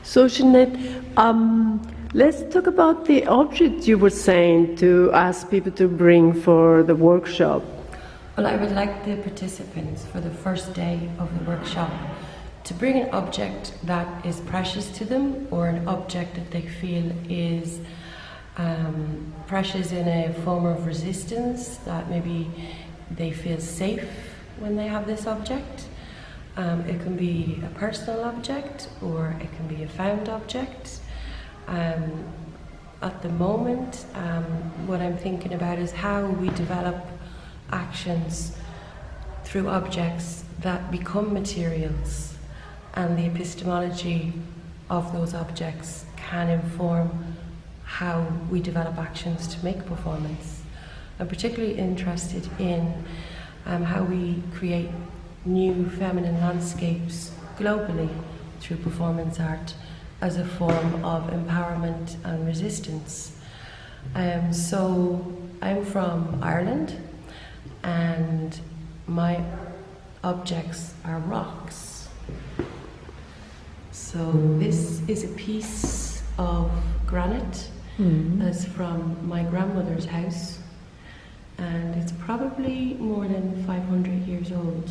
So Sinead, let's talk about the object you were saying to ask people to bring for the workshop. Well, I would like the participants for the first day of the workshop to bring an object that is precious to them, or an object that they feel is precious in a form of resistance, that maybe they feel safe when they have this object. It can be a personal object, or it can be a found object. At the moment, what I'm thinking about is how we develop actions through objects that become materials, and the epistemology of those objects can inform how we develop actions to make performance. I'm particularly interested in how we create new feminine landscapes globally through performance art as a form of empowerment and resistance. So I'm from Ireland, and my objects are rocks. So this is a piece of granite that's from my grandmother's house, and it's probably more than 500 years old.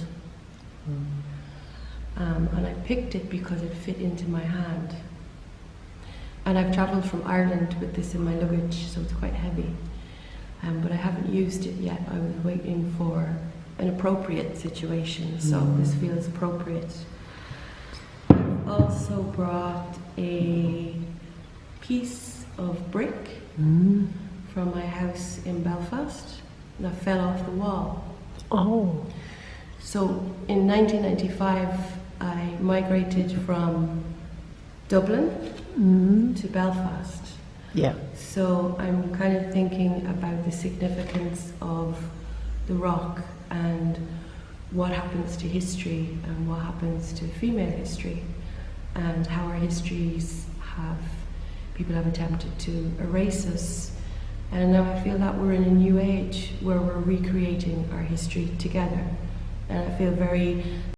And I picked it because it fit into my hand. And I've travelled from Ireland with this in my luggage, so it's quite heavy. But I haven't used it yet. I was waiting for an appropriate situation, so this feels appropriate. I've also brought a piece of brick from my house in Belfast that fell off the wall. Oh. So in 1995, I migrated from Dublin to Belfast. Yeah. So I'm kind of thinking about the significance of the rock and what happens to history and what happens to female history, and how our histories people have attempted to erase us. And now I feel that we're in a new age where we're recreating our history together. And I feel very